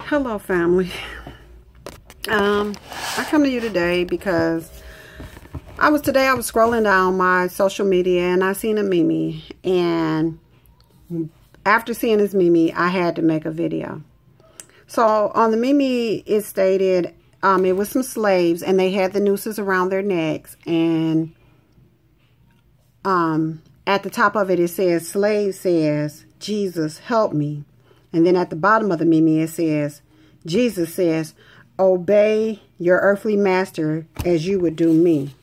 Hello, family. I come to you today because I was scrolling down my social media and I seen a meme, and after seeing this meme, I had to make a video. So on the meme, it stated it was some slaves and they had the nooses around their necks, and at the top of it, it says, slave says, Jesus, help me. And then at the bottom of the meme, it says, Jesus says, obey your earthly master as you would do me.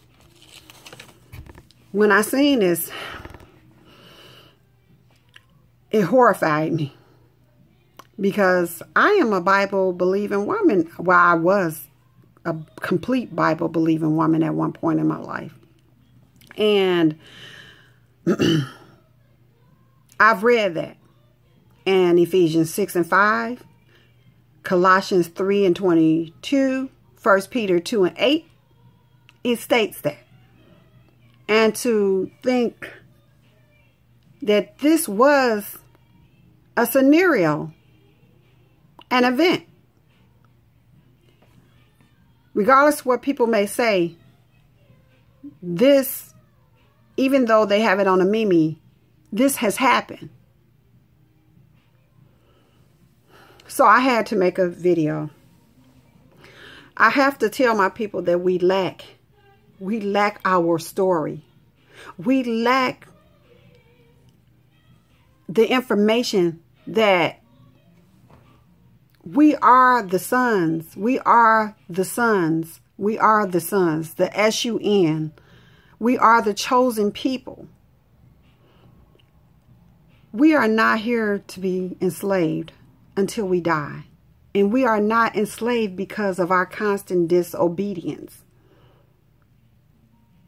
When I seen this, it horrified me, because I am a Bible believing woman. Well, I was a complete Bible believing woman at one point in my life. And I've read that. And Ephesians 6 and 5, Colossians 3 and 22, 1 Peter 2 and 8, it states that. And to think that this was a scenario, an event, regardless of what people may say, this, even though they have it on a meme, this has happened. So I had to make a video. I have to tell my people that we lack our story. We lack the information that we are the sons. We are the sons. We are the sons, the S-U-N. We are the chosen people. We are not here to be enslaved until we die. And we are not enslaved because of our constant disobedience.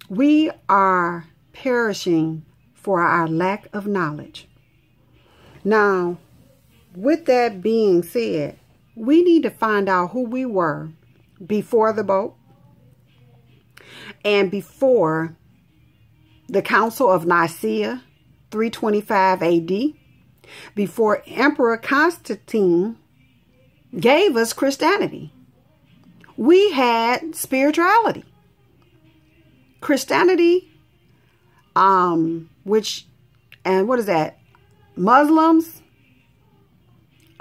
We are perishing for our lack of knowledge. Now, with that being said, we need to find out who we were before the boat and before the Council of Nicaea, 325 AD, before Emperor Constantine gave us Christianity. We had spirituality. Christianity, and what is that? Muslims.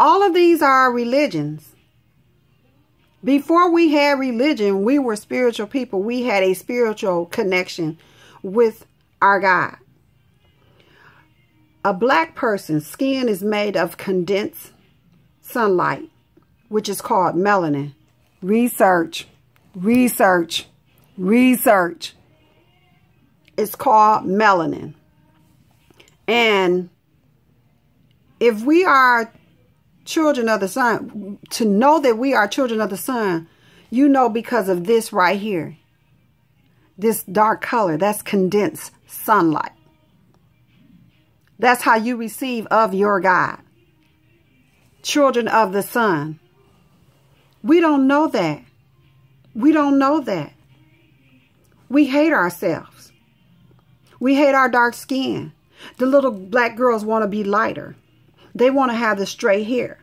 All of these are religions. Before we had religion, we were spiritual people. We had a spiritual connection with our God. A black person's skin is made of condensed sunlight, which is called melanin. Research, research, research. It's called melanin. And if we are children of the sun, to know that we are children of the sun, you know, because of this right here. This dark color, that's condensed sunlight. That's how you receive of your God. Children of the sun. We don't know that. We don't know that. We hate ourselves. We hate our dark skin. The little black girls want to be lighter. They want to have the straight hair.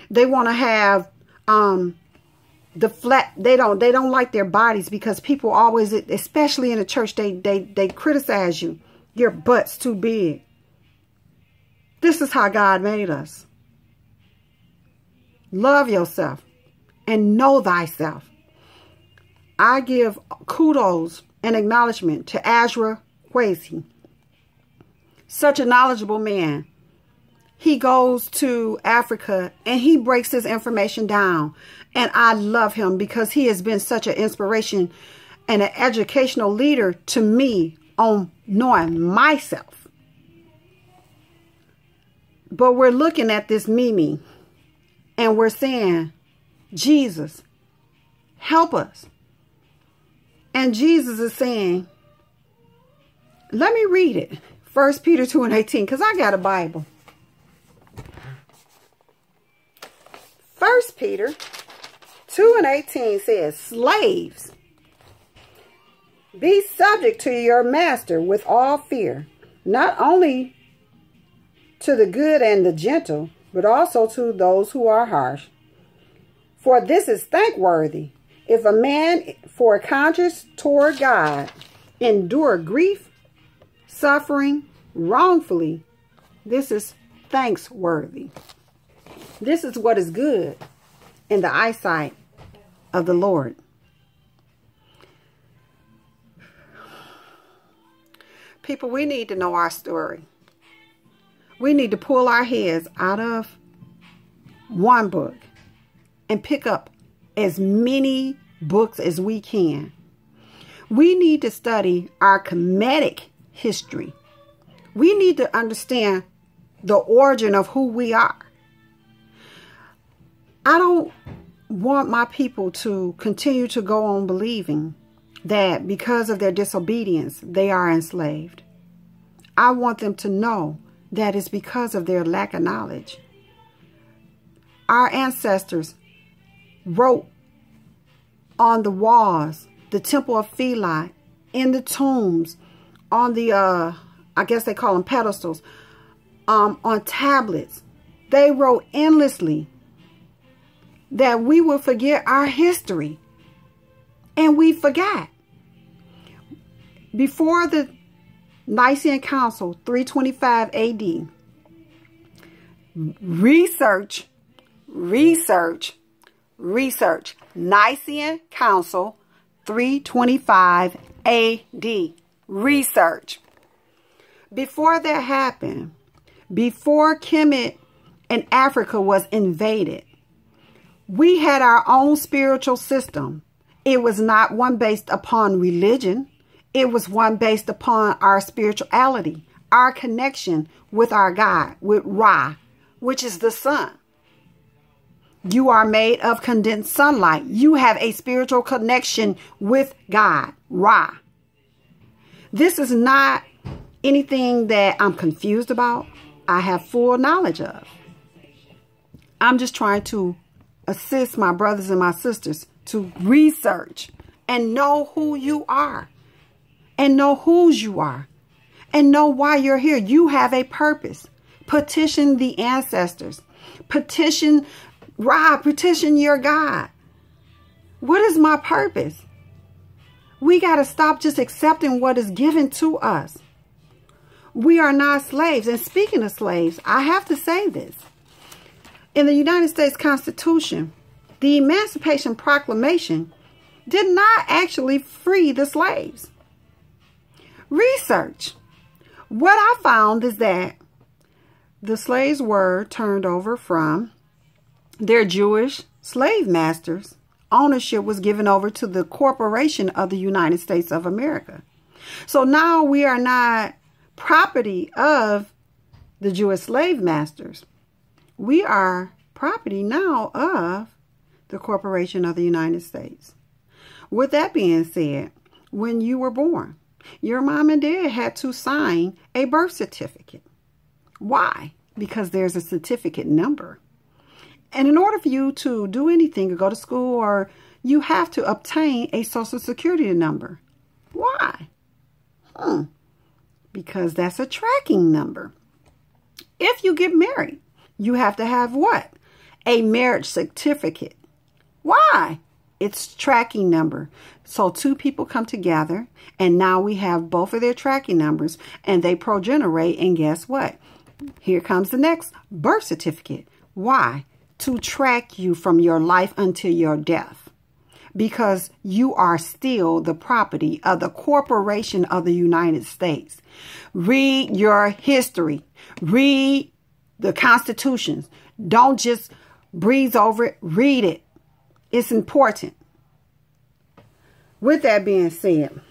They want to have the flat. They don't like their bodies, because people always, especially in the church, they criticize you. Your butt's too big. This is how God made us. Love yourself and know thyself. I give kudos and acknowledgement to Azra Kwesi. Such a knowledgeable man. He goes to Africa and he breaks his information down. And I love him because he has been such an inspiration and an educational leader to me on knowing myself. But we're looking at this meme and we're saying, Jesus, help us. And Jesus is saying, let me read it. 1 Peter 2 and 18, because I got a Bible. 1 Peter 2 and 18 says, slaves, be subject to your master with all fear, not only to the good and the gentle, but also to those who are harsh. For this is thankworthy, if a man for a conscience toward God endure grief, suffering wrongfully. This is thanksworthy. This is what is good in the eyesight of the Lord. People, we need to know our story. We need to pull our heads out of one book and pick up as many books as we can. We need to study our Kemetic history. We need to understand the origin of who we are. I don't want my people to continue to go on believing that because of their disobedience, they are enslaved. I want them to know that it's because of their lack of knowledge. Our ancestors wrote on the walls, the temple of Philae, in the tombs, on the, I guess they call them pedestals, on tablets. They wrote endlessly that we will forget our history. And we forgot. Before the Nicene Council, 325 AD, research. Nicene Council, 325 AD. Research. Before that happened, before Kemet and Africa was invaded, we had our own spiritual system. It was not one based upon religion. It was one based upon our spirituality, our connection with our God, with Ra, which is the sun. You are made of condensed sunlight. You have a spiritual connection with God, Ra. This is not anything that I'm confused about. I have full knowledge of. I'm just trying to assist my brothers and my sisters to research and know who you are and know whose you are and know why you're here. You have a purpose. Petition the ancestors. Petition Ra, petition your God. What is my purpose? We got to stop just accepting what is given to us. We are not slaves. And speaking of slaves, I have to say this. In the United States Constitution, the Emancipation Proclamation did not actually free the slaves. Research. What I found is that the slaves were turned over from their Jewish slave masters. Ownership was given over to the corporation of the United States of America. So now we are not property of the Jewish slave masters. We are property now of the corporation of the United States. With that being said, when you were born, your mom and dad had to sign a birth certificate. Why? Because there's a certificate number. And in order for you to do anything or go to school, or you have to obtain a social security number. Why? Because that's a tracking number. If you get married, you have to have what? A marriage certificate. Why? It's tracking number. So two people come together and now we have both of their tracking numbers and they progenerate, and guess what? Here comes the next birth certificate. Why? To track you from your life until your death. Because you are still the property of the corporation of the United States. Read your history. Read the constitutions. Don't just breeze over it. Read it. It's important. With that being said,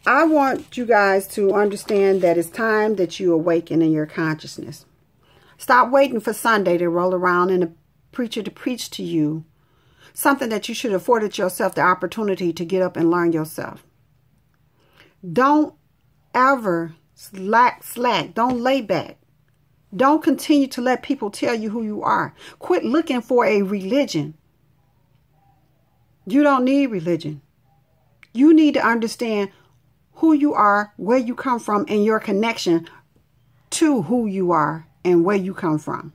I want you guys to understand that it's time that you awaken in your consciousness. Stop waiting for Sunday to roll around and a preacher to preach to you something that you should have afforded yourself the opportunity to get up and learn yourself. Don't ever slack. Don't lay back. Don't continue to let people tell you who you are. Quit looking for a religion. You don't need religion. You need to understand who you are, where you come from, and your connection to who you are and where you come from.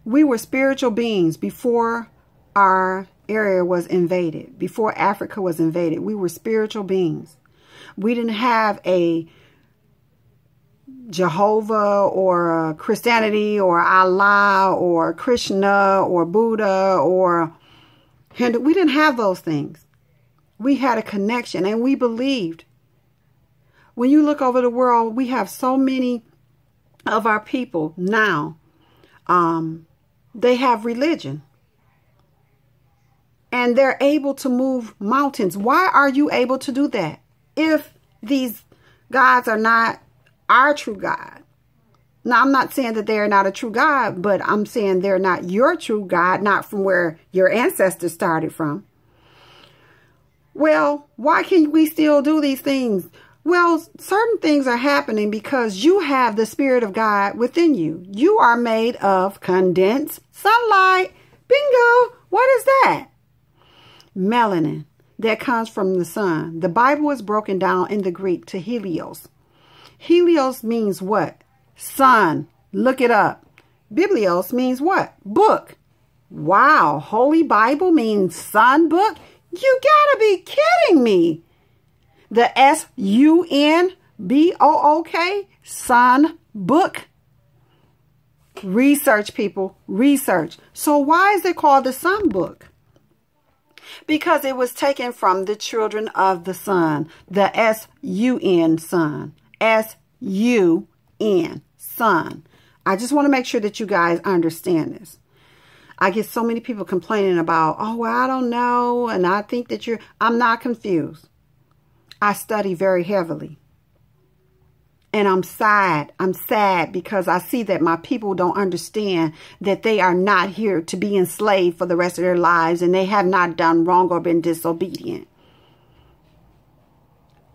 We were spiritual beings before our area was invaded, before Africa was invaded. We were spiritual beings. We didn't have a Jehovah or Christianity or Allah or Krishna or Buddha or Hindu. We didn't have those things. We had a connection and we believed. When you look over the world, we have so many of our people now. They have religion. And they're able to move mountains. Why are you able to do that? If these gods are not our true God. Now, I'm not saying that they're not a true God, but I'm saying they're not your true God, not from where your ancestors started from. Well, why can we still do these things? Well, certain things are happening because you have the Spirit of God within you. You are made of condensed sunlight. Bingo! What is that? Melanin that comes from the sun. The Bible is broken down in the Greek to helios. Helios means what? Sun. Look it up. Biblios means what? Book. Wow. Holy Bible means sun book? You gotta be kidding me. The S-U-N-B-O-O-K, sun book. Research, people. Research. So why is it called the sun book? Because it was taken from the children of the sun. The S-U-N, sun. S-U-N, sun. I just want to make sure that you guys understand this. I get so many people complaining about, oh, well, I don't know. And I think that I'm not confused. I study very heavily. And I'm sad. I'm sad because I see that my people don't understand that they are not here to be enslaved for the rest of their lives. And they have not done wrong or been disobedient.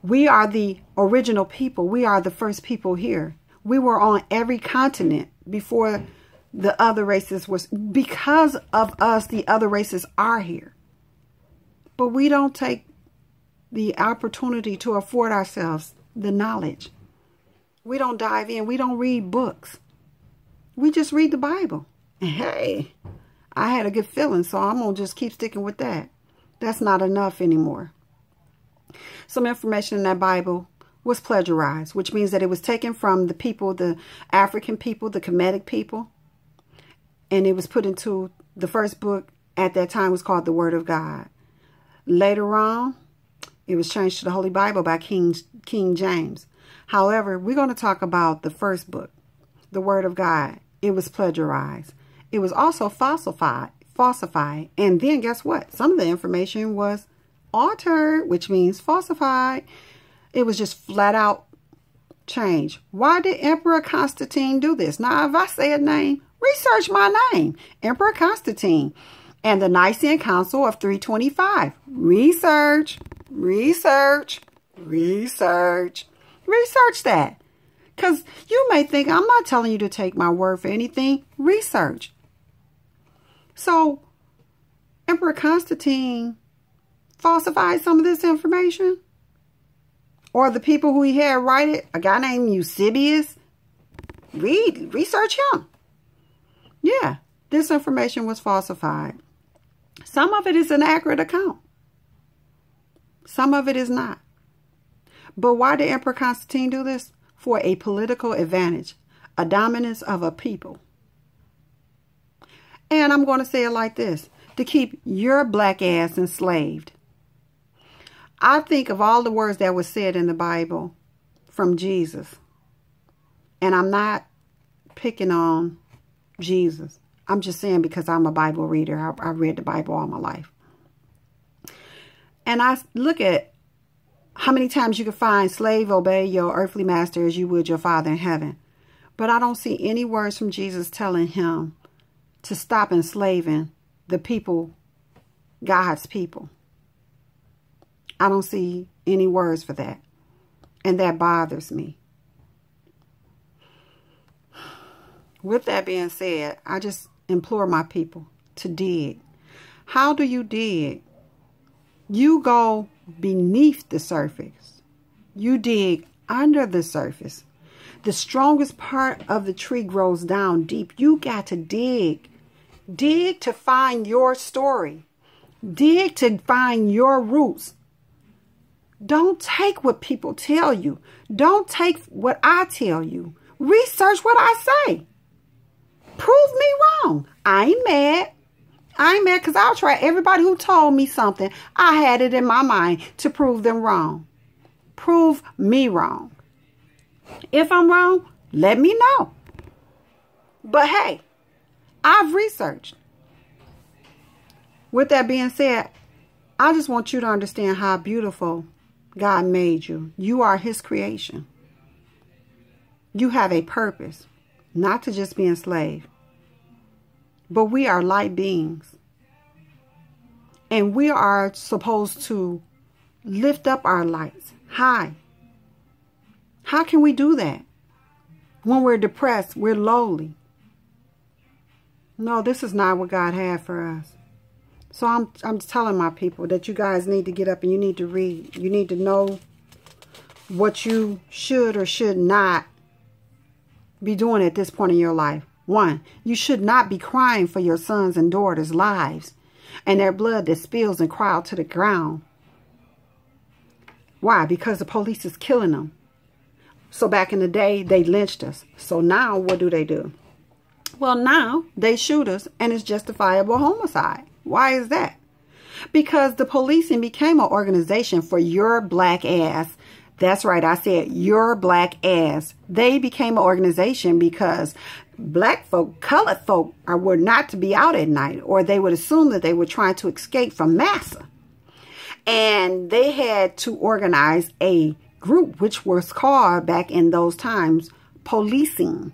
We are the original people. We are the first people here. We were on every continent before the other races was. Because of us, the other races are here. But we don't take the opportunity to afford ourselves the knowledge. We don't dive in. We don't read books. We just read the Bible. And hey, I had a good feeling, so I'm going to just keep sticking with that. That's not enough anymore. Some information in that Bible was plagiarized, which means that it was taken from the people, the African people, the Kemetic people, and it was put into the first book at that time was called the Word of God. Later on, it was changed to the Holy Bible by King James. However, we're going to talk about the first book, the Word of God. It was plagiarized. It was also falsified. And then guess what? Some of the information was altered, which means falsified. It was just flat out changed. Why did Emperor Constantine do this? Now, if I say a name, research my name. Emperor Constantine and the Nicene Council of 325. Research, research, research. Research that. Because you may think, I'm not telling you to take my word for anything. Research. So, Emperor Constantine falsified some of this information? Or the people who he had write it, a guy named Eusebius? Research him. Yeah, this information was falsified. Some of it is an accurate account. Some of it is not. But why did Emperor Constantine do this? For a political advantage, a dominance of a people. And I'm going to say it like this, to keep your black ass enslaved. I think of all the words that were said in the Bible from Jesus. And I'm not picking on Jesus. I'm just saying because I'm a Bible reader. I read the Bible all my life. And I look at how many times you can find slave, obey your earthly master as you would your Father in heaven. But I don't see any words from Jesus telling him to stop enslaving the people, God's people. I don't see any words for that. And that bothers me. With that being said, I just implore my people to dig. How do you dig? You go beneath the surface. You dig under the surface. The strongest part of the tree grows down deep. You got to dig. Dig to find your story. Dig to find your roots. Don't take what people tell you. Don't take what I tell you. Research what I say. Prove me wrong. I ain't mad. I ain't mad because I'll try. Everybody who told me something, I had it in my mind to prove them wrong. Prove me wrong. If I'm wrong, let me know. But hey, I've researched. With that being said, I just want you to understand how beautiful God made you. You are his creation. You have a purpose, not to just be enslaved. But we are light beings. And we are supposed to lift up our lights high. How can we do that? When we're depressed, we're lowly. No, this is not what God had for us. So I'm telling my people that you guys need to get up and you need to read. You need to know what you should or should not be doing at this point in your life. 1, you should not be crying for your sons and daughters' lives and their blood that spills and cry out to the ground. Why? Because the police is killing them. So back in the day, they lynched us. So now what do? Well, now they shoot us and it's justifiable homicide. Why is that? Because the policing became an organization for your black ass. That's right. I said your black ass. They became an organization because black folk, colored folk were not to be out at night, or they would assume that they were trying to escape from massa. And they had to organize a group, which was called back in those times policing.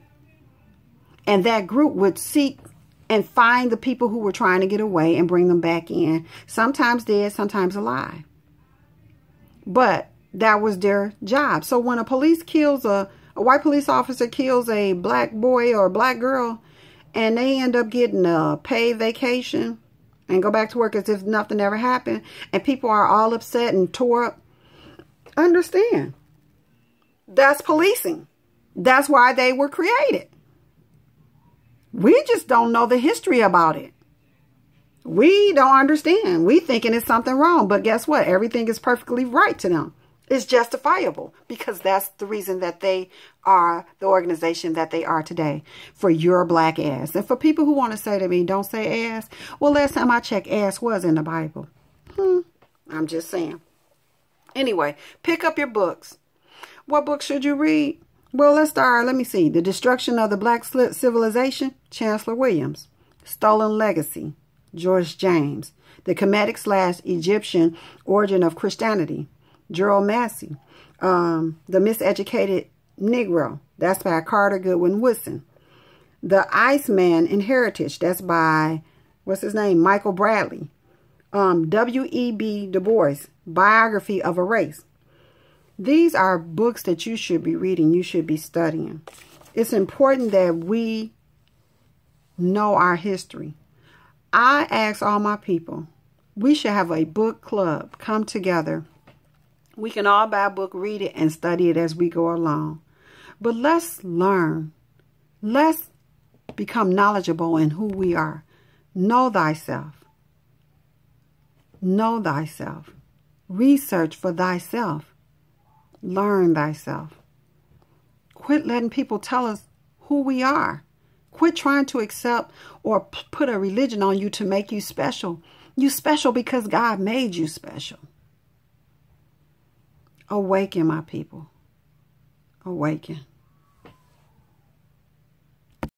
And that group would seek and find the people who were trying to get away and bring them back in, sometimes dead, sometimes alive. But that was their job. So when a white police officer kills a black boy or a black girl and they end up getting a paid vacation and go back to work as if nothing ever happened, and people are all upset and tore up, understand, that's policing. That's why they were created. We just don't know the history about it. We don't understand. We thinking it's something wrong. But guess what? Everything is perfectly right to them. It's justifiable because that's the reason that they are the organization that they are today, for your black ass. And for people who want to say to me, don't say ass. Well, last time I checked, ass was in the Bible. I'm just saying. Anyway, pick up your books. What book should you read? Well, let's start. Let me see. The Destruction of the Black Civilization, Chancellor Williams. Stolen Legacy, George James. The Kemetic/Egyptian Origin of Christianity, Gerald Massey. The Miseducated Negro, that's by Carter Goodwin Woodson. The Iceman in Heritage, that's by, what's his name, Michael Bradley. W.E.B. Du Bois, Biography of a Race. These are books that you should be reading, you should be studying. It's important that we know our history. I ask all my people, we should have a book club, come together. We can all buy a book, read it, and study it as we go along. But let's learn. Let's become knowledgeable in who we are. Know thyself. Know thyself. Research for thyself. Learn thyself. Quit letting people tell us who we are. Quit trying to accept or put a religion on you to make you special. You special because God made you special. Awaken, my people. Awaken.